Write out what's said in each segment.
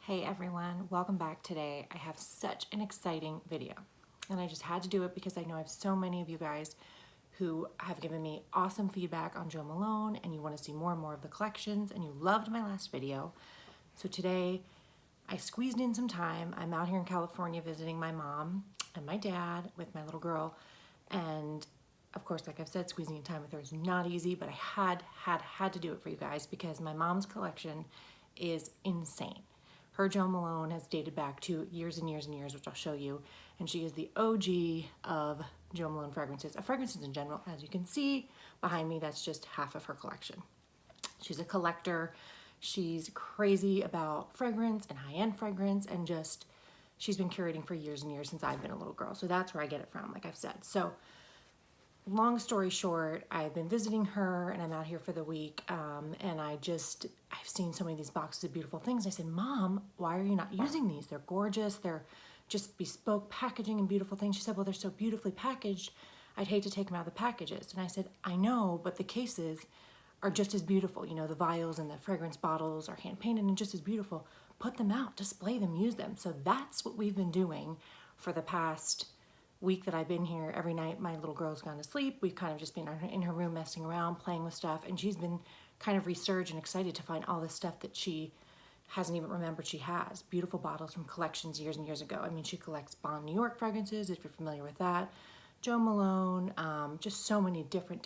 Hey everyone, welcome back. Today I have such an exciting video and I just had to do it because I know I have so many of you guys who have given me awesome feedback on Jo Malone and you want to see more and more of the collections and you loved my last video. So today I squeezed in some time. I'm out here in California visiting my mom and my dad with my little girl, and of course, like I've said, squeezing in time with her is not easy, but I had to do it for you guys because my mom's collection is insane. Her Jo Malone has dated back to years and years and years, which I'll show you. And she is the OG of Jo Malone fragrances, fragrances in general. As you can see behind me, that's just half of her collection. She's a collector. She's crazy about fragrance and high-end fragrance, and just, she's been curating for years and years since I've been a little girl. So that's where I get it from, like I've said. So long story short, I've been visiting her and I'm out here for the week, and I've seen so many of these boxes of beautiful things. I said, Mom, why are you not using these? They're gorgeous. They're just bespoke packaging and beautiful things. She said, well, they're so beautifully packaged, I'd hate to take them out of the packages. And I said, I know, but the cases are just as beautiful. You know, the vials and the fragrance bottles are hand painted and just as beautiful. Put them out, display them, use them. So that's what we've been doing for the past week that I've been here. Every night my little girl's gone to sleep. We've kind of just been in her room messing around, playing with stuff, and she's been kind of resurged and excited to find all this stuff that she hasn't even remembered she has. Beautiful bottles from collections years and years ago. I mean, she collects Bond New York fragrances, if you're familiar with that. Jo Malone, just so many different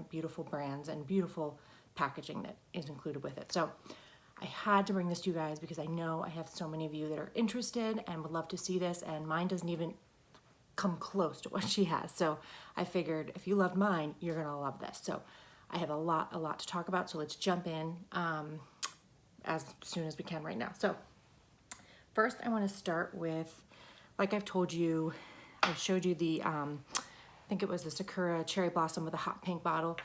beautiful brands and beautiful packaging that is included with it. So I had to bring this to you guys because I know I have so many of you that are interested and would love to see this, and mine doesn't even come close to what she has. So I figured if you loved mine, you're gonna love this. So I have a lot to talk about. So let's jump in as soon as we can right now. So first I wanna start with, like I've told you, I showed you the, I think it was the Sakura Cherry Blossom with a hot pink bottle,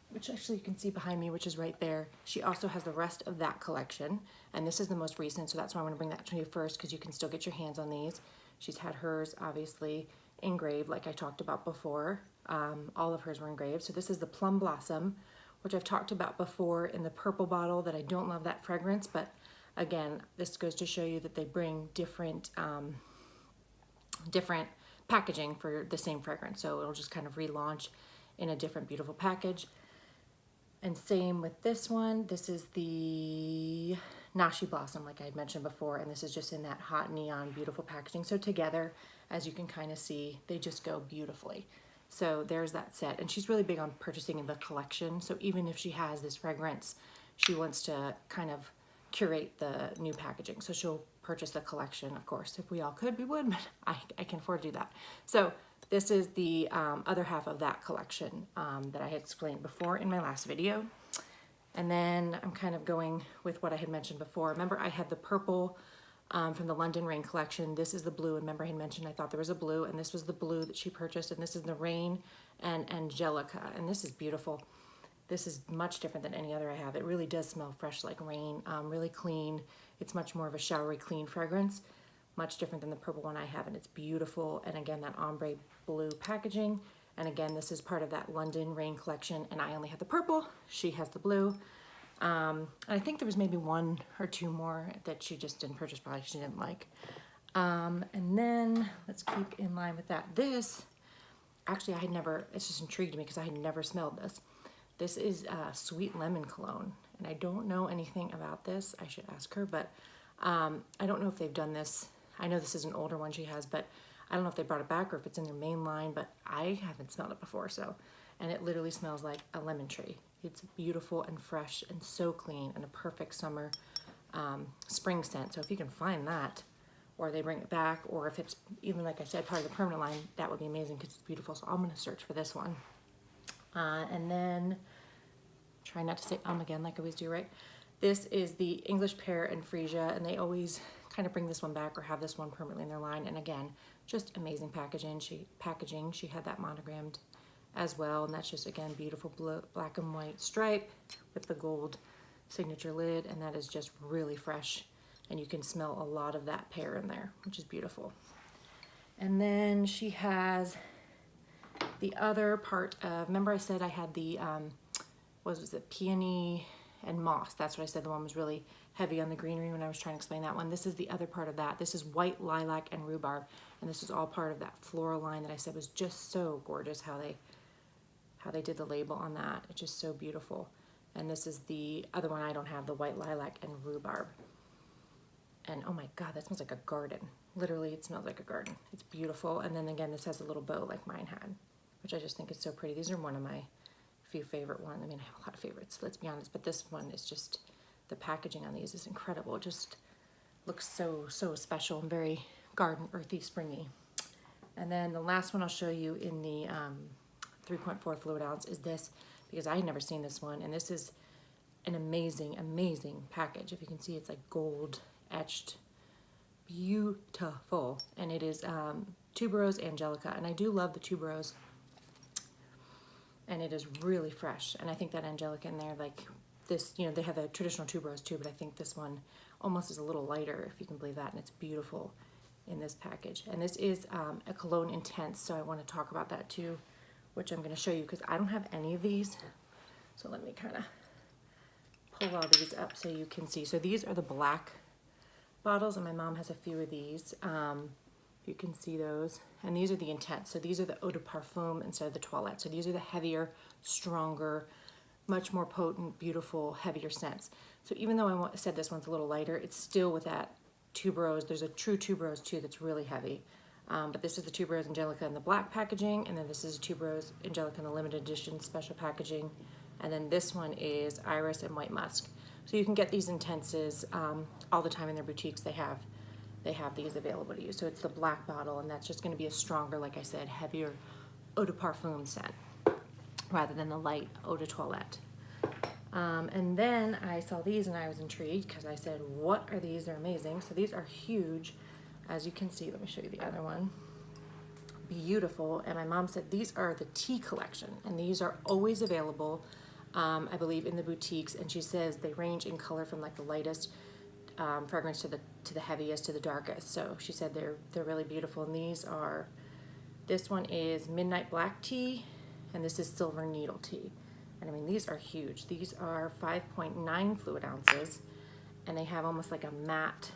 which actually you can see behind me, which is right there. She also has the rest of that collection, and this is the most recent, so that's why I want to bring that to you first, because you can still get your hands on these. She's had hers, obviously, engraved, like I talked about before. All of hers were engraved. So this is the Plum Blossom, which I've talked about before in the purple bottle, that I don't love that fragrance, but again, this goes to show you that they bring different packaging for the same fragrance. So it'll just kind of relaunch in a different beautiful package. And same with this one. This is the Naxi Blossom, like I had mentioned before, and this is just in that hot neon beautiful packaging. So together, as you can kind of see, they just go beautifully. So there's that set, and she's really big on purchasing in the collection. So even if she has this fragrance, she wants to kind of curate the new packaging. So she'll purchase the collection, of course. If we all could, we would, but I can afford to do that. So this is the other half of that collection that I had explained before in my last video. And then I'm kind of going with what I had mentioned before. Remember, I had the purple from the London Rain collection. This is the blue, and remember I had mentioned I thought there was a blue, and this was the blue that she purchased, and this is the Rain and Angelica, and this is beautiful. This is much different than any other I have. It really does smell fresh like rain, really clean. It's much more of a showery, clean fragrance, much different than the purple one I have, and it's beautiful. And again, that ombre blue packaging. And again, this is part of that London Rain collection, and I only have the purple. She has the blue. And I think there was maybe one or two more that she just didn't purchase, probably she didn't like. And then let's keep in line with that. This, actually it's just intrigued me because I had never smelled this. This is Sweet Lemon Cologne, and I don't know anything about this. I should ask her, but I don't know if they've done this. I know this is an older one she has, but I don't know if they brought it back or if it's in their main line, but I haven't smelled it before, so. And it literally smells like a lemon tree. It's beautiful and fresh and so clean, and a perfect summer spring scent. So if you can find that, or they bring it back, or if it's even, like I said, part of the permanent line, that would be amazing because it's beautiful. So I'm gonna search for this one. And then, try not to say again like I always do, right? This is the English Pear and Freesia, and they always kind of bring this one back or have this one permanently in their line. And again, just amazing packaging. She had that monogrammed as well, and that's just, again, beautiful blue, black and white stripe with the gold signature lid, and that is just really fresh, and you can smell a lot of that pear in there, which is beautiful. And then she has the other part of, remember I said I had the, what was it, peony and moss. That's what I said, the one was really heavy on the greenery when I was trying to explain that one. This is the other part of that. This is white, lilac, and rhubarb, and this is all part of that floral line that I said was just so gorgeous how they did the label on that. It's just so beautiful. And this is the other one I don't have, the white lilac and rhubarb. And oh my God, that smells like a garden. Literally, it smells like a garden. It's beautiful. And then again, this has a little bow like mine had, which I just think is so pretty. These are one of my few favorite ones. I mean, I have a lot of favorites, let's be honest, but this one is just, the packaging on these is incredible. It just looks so special and very garden, earthy, springy. And then the last one I'll show you in the 3.4 fluid ounce is this, because I had never seen this one, and this is an amazing package. If you can see, it's like gold etched, beautiful, and it is Tuberose Angelica, and I do love the tuberose, and it is really fresh. And I think that Angelica in there, like this, you know, they have a traditional tuberose too, but I think this one almost is a little lighter, if you can believe that, and it's beautiful in this package. And this is a Cologne Intense, so I want to talk about that too, which I'm going to show you because I don't have any of these. So let me kind of pull all these up so you can see. So these are the black bottles, and my mom has a few of these. You can see those. And these are the Intense. So these are the eau de parfum instead of the toilette. So these are the heavier, stronger, much more potent, beautiful, heavier scents. So even though I said this one's a little lighter, it's still with that tuberose. There's a true tuberose too that's really heavy. But this is the Tuberose Angelica in the black packaging, and then this is Tuberose Angelica in the limited edition special packaging, and then this one is Iris and White Musk. So you can get these Intenses all the time in their boutiques. They have these available to you. So it's the black bottle, and that's just going to be a stronger, like I said, heavier eau de parfum scent rather than the light eau de toilette. And then I saw these and I was intrigued because I said, what are these? They're amazing. So these are huge. As you can see, let me show you the other one. Beautiful. And my mom said these are the tea collection, and these are always available, I believe, in the boutiques. And she says they range in color from like the lightest fragrance to the heaviest to the darkest. So she said they're really beautiful. And these are, this one is Midnight Black Tea, and this is Silver Needle Tea. And I mean, these are huge. These are 5.9 fluid ounces, and they have almost like a matte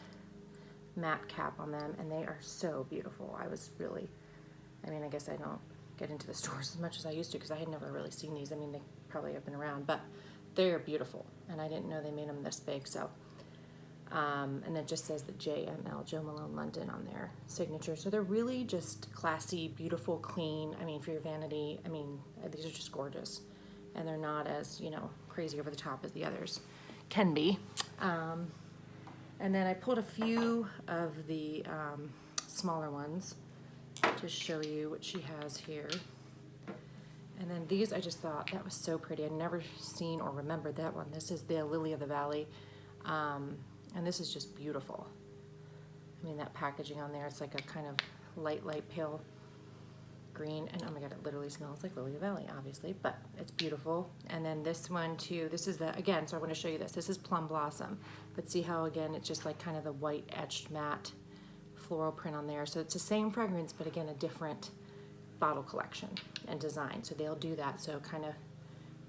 cap on them, and they are so beautiful. I mean, I guess I don't get into the stores as much as I used to because I had never really seen these. I mean, they probably have been around, but they're beautiful, and I didn't know they made them this big. So and it just says the JML, Jo Malone London, on their signature. So they're really just classy, beautiful, clean. I mean, for your vanity, I mean, these are just gorgeous, and they're not as, you know, crazy over the top as the others can be. And then I pulled a few of the smaller ones to show you what she has here. And then these, I just thought that was so pretty. I'd never seen or remembered that one. This is the Lily of the Valley. And this is just beautiful. I mean, that packaging on there, it's like a kind of light pale green. And oh my God, it literally smells like Lily of the Valley, obviously, but it's beautiful. And then this one too, this is the, again, so I want to show you this. This is Plum Blossom, but see how, again, it's just like kind of the white etched matte floral print on there. So it's the same fragrance, but again, a different bottle collection and design. So they'll do that. So kind of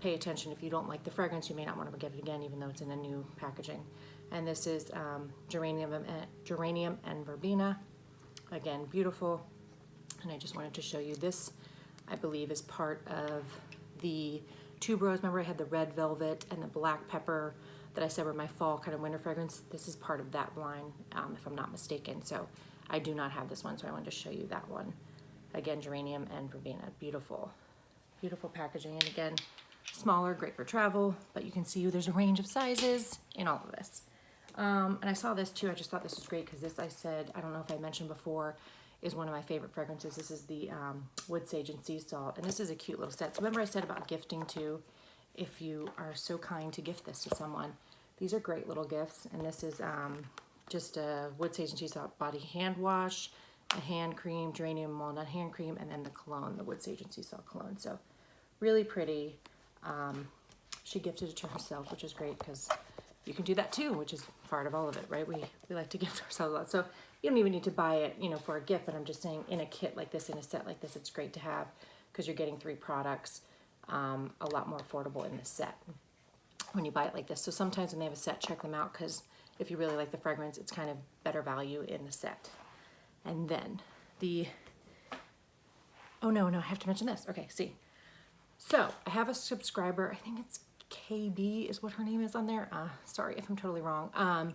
pay attention. If you don't like the fragrance, you may not want to get it again, even though it's in a new packaging. And this is geranium and verbena. Again, beautiful. And I just wanted to show you this, I believe, is part of the tuberose. Remember I had the red velvet and the black pepper that I said were my fall kind of winter fragrance. This is part of that line, if I'm not mistaken. So I do not have this one, so I wanted to show you that one. Again, geranium and verbena, beautiful, beautiful packaging. And again, smaller, great for travel, but you can see there's a range of sizes in all of this. And I saw this too. I just thought this was great because this, I said, I don't know if I mentioned before, is one of my favorite fragrances. This is the Wood Sage and Sea Salt, and this is a cute little set. So remember I said about gifting too, if you are so kind to gift this to someone. These are great little gifts, and this is just a Wood Sage and Sea Salt body hand wash, a hand cream, geranium walnut hand cream, and then the cologne, the Wood Sage and Sea Salt cologne. So really pretty. She gifted it to herself, which is great because you can do that too, which is part of all of it, right? We like to gift ourselves a lot. So you don't even need to buy it, you know, for a gift, but I'm just saying in a kit like this, in a set like this, it's great to have because you're getting 3 products, a lot more affordable in this set. when you buy it like this. So sometimes when they have a set, check them out, because if you really like the fragrance, it's kind of better value in the set. And then oh no, I have to mention this. Okay, see. So I have a subscriber, I think it's KB is what her name is on there. Sorry if I'm totally wrong.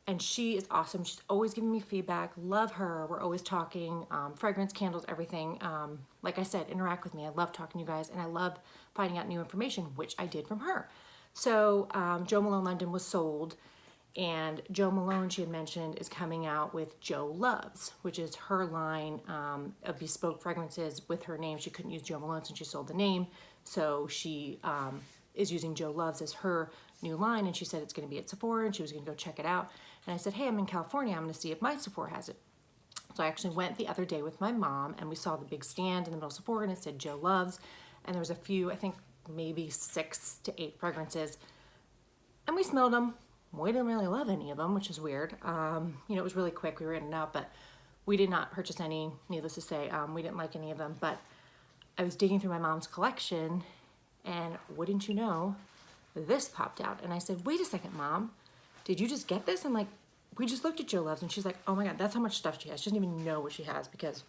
And she is awesome. She's always giving me feedback. Love her. We're always talking fragrance, candles, everything. Like I said, interact with me. I love talking to you guys, and I love finding out new information, which I did from her. So Jo Malone London was sold, and Jo Malone, she had mentioned, is coming out with Jo Loves, which is her line of bespoke fragrances with her name. She couldn't use Jo Malone since she sold the name, so she is using Jo Loves as her new line, and she said it's going to be at Sephora, and she was going to go check it out. And I said, hey, I'm in California. I'm going to see if my Sephora has it. So I actually went the other day with my mom, and we saw the big stand in the middle of Sephora, and it said Jo Loves, and there was a few, I think maybe 6 to 8 fragrances, and we smelled them. We didn't really love any of them, which is weird. You know, it was really quick. We were in and out, but we did not purchase any, needless to say. We didn't like any of them, but I was digging through my mom's collection, and wouldn't you know, this popped out. And I said, wait a second, Mom, did you just get this? And like, we just looked at Jo Loves, and she's like, oh my God, that's how much stuff she has. She doesn't even know what she has, because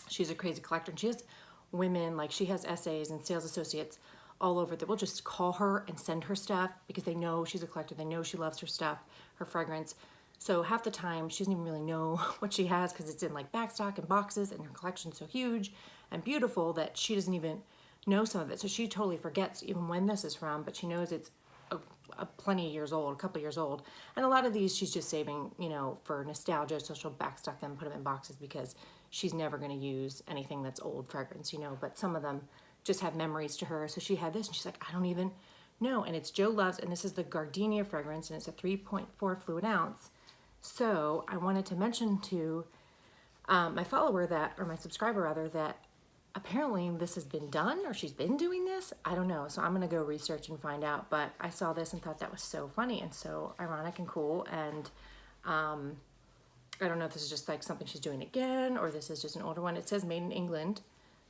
she's a crazy collector, and she has women, like she has essays and sales associates all over that will just call her and send her stuff because they know she's a collector. They know she loves her stuff, her fragrance. So half the time she doesn't even really know what she has, because it's in like backstock and boxes, and her collection's so huge and beautiful that she doesn't even know some of it. So she totally forgets even when this is from, but she knows it's a plenty of years old, a couple of years old. And a lot of these she's just saving, you know, for nostalgia, so she'll backstock them, put them in boxes, because she's never going to use anything that's old fragrance, you know. But some of them just have memories to her. So she had this, and she's like, I don't even know. And it's Jo Loves, and this is the Gardenia fragrance, and it's a 3.4 fluid ounce. So I wanted to mention to my follower that, or my subscriber rather, that apparently this has been done, or she's been doing this. I don't know. So I'm going to go research and find out. But I saw this and thought that was so funny and so ironic and cool. And I don't know if this is just like something she's doing again, or this is just an older one. It says made in England.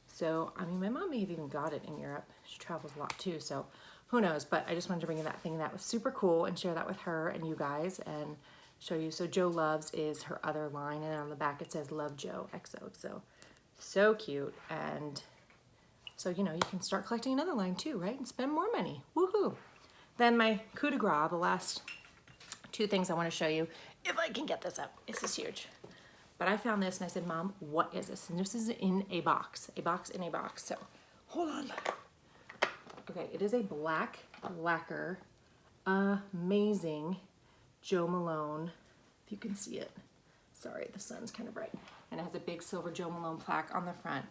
So, I mean, my mom may have even got it in Europe. She travels a lot too, so who knows. But I just wanted to bring in that thing that was super cool and share that with her and you guys and show you. So Jo Loves is her other line, and then on the back it says Love Jo XO. So cute. And so, you know, you can start collecting another line too, right? And spend more money. Woohoo! Then my coup de grace, the last 2 things I want to show you, if I can get this up. This is huge. But I found this and I said, Mom, what is this? And this is in a box in a box. So hold on. Okay, it is a black lacquer, amazing Jo Malone, if you can see it. Sorry, the sun's kind of bright. And it has a big silver Jo Malone plaque on the front.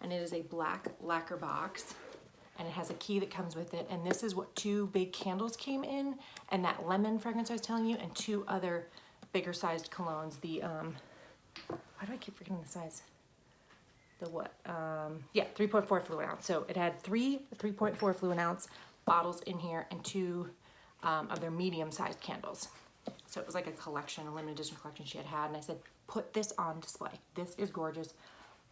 And it is a black lacquer box. And it has a key that comes with it. And this is what 2 big candles came in. And that lemon fragrance I was telling you. And 2 other bigger sized colognes. The, why do I keep forgetting the size? The what? Yeah, 3.4 fluid ounce. So it had 3 3.4 fluid ounce bottles in here and 2 of their medium sized candles. So it was like a collection, a limited edition collection she had. And I said, put this on display. This is gorgeous.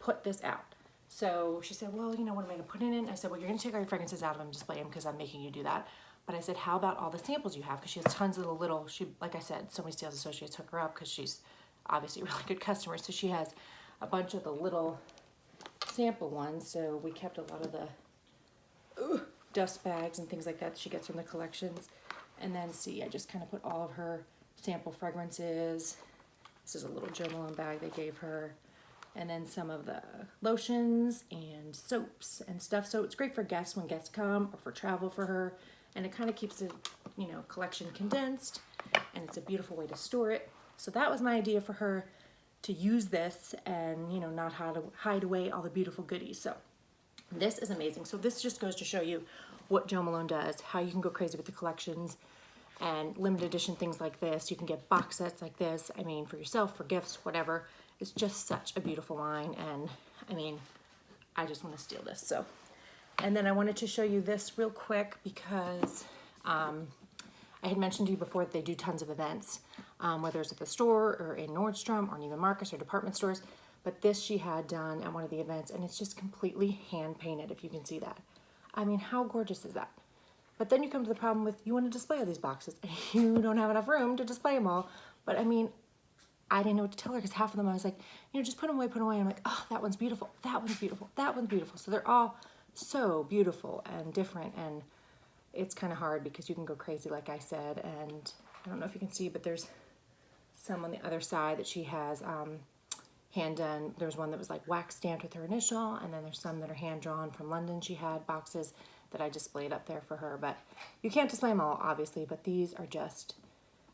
Put this out. So she said, well, you know, what am I going to put it in? I said, well, you're going to take all your fragrances out of them and display them because I'm making you do that. But I said, how about all the samples you have? Because she has tons of the little, like I said, so many sales associates hook her up because she's obviously a really good customer. So she has a bunch of the little sample ones. So we kept a lot of the dust bags and things like that she gets from the collections. And then see, I just kind of put all of her sample fragrances. This is a little Jo Malone bag they gave her. And then some of the lotions and soaps and stuff. So it's great for guests when guests come, or for travel for her. And it kind of keeps the, you know, collection condensed. And it's a beautiful way to store it. So that was my idea for her, to use this and, you know, not hide away all the beautiful goodies. So this is amazing. So this just goes to show you what Jo Malone does, how you can go crazy with the collections and limited edition things like this. You can get box sets like this. I mean, for yourself, for gifts, whatever. It's just such a beautiful line. And I mean, I just want to steal this. So, and then I wanted to show you this real quick because I had mentioned to you before that they do tons of events, whether it's at the store or in Nordstrom or Neiman Marcus or department stores. But this she had done at one of the events, and it's just completely hand painted, if you can see that. I mean, how gorgeous is that? But then you come to the problem with you want to display all these boxes and you don't have enough room to display them all. But I mean, I didn't know what to tell her because half of them I was like, you know, just put them away, put them away. And I'm like, oh, that one's beautiful, that one's beautiful, that one's beautiful. So they're all so beautiful and different, and it's kind of hard because you can go crazy, like I said. And I don't know if you can see, but there's some on the other side that she has hand done. There's one that was like wax stamped with her initial, and then there's some that are hand drawn from London. She had boxes that I displayed up there for her, but you can't display them all, obviously. But these are just,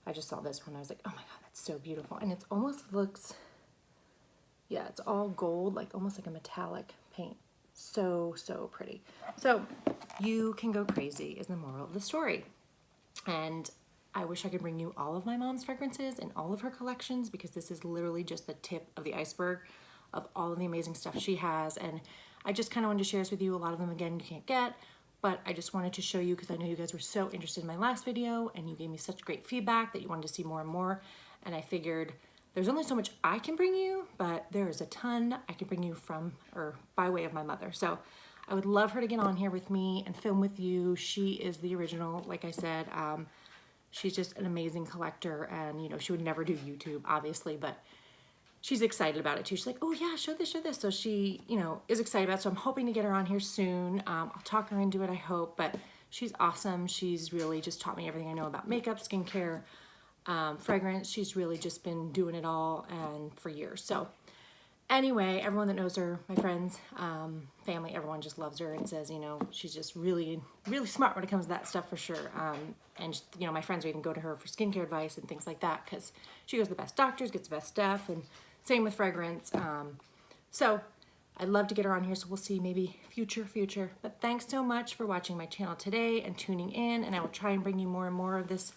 I just saw this one, I was like, oh my god, that's so beautiful. And it's almost looks, yeah, it's all gold, like almost like a metallic paint. So, so pretty. So you can go crazy is the moral of the story. And I wish I could bring you all of my mom's fragrances and all of her collections, because this is literally just the tip of the iceberg of all of the amazing stuff she has. And I just kind of wanted to share this with you. A lot of them, again, you can't get, but I just wanted to show you because I know you guys were so interested in my last video and you gave me such great feedback that you wanted to see more and more. And I figured there's only so much I can bring you, but there is a ton I can bring you from or by way of my mother. So I would love her to get on here with me and film with you. She is the original, like I said. She's just an amazing collector, and you know, she would never do YouTube, obviously, but she's excited about it too. She's like, oh yeah, show this, show this. So she, you know, is excited about it. So I'm hoping to get her on here soon. I'll talk her into it, I hope, but she's awesome. She's really just taught me everything I know about makeup, skincare, fragrance. She's really just been doing it all and for years. So anyway, everyone that knows her, my friends, family, everyone just loves her and says, you know, she's just really, really smart when it comes to that stuff for sure. And you know, my friends even go to her for skincare advice and things like that because she goes to the best doctors, gets the best stuff, and same with fragrance. So I'd love to get her on here, so we'll see maybe future. But thanks so much for watching my channel today and tuning in, and I will try and bring you more and more of this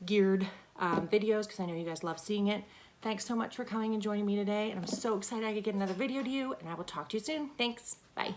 geared videos because I know you guys love seeing it. Thanks so much for coming and joining me today, and I'm so excited I could get another video to you, and I will talk to you soon. Thanks. Bye.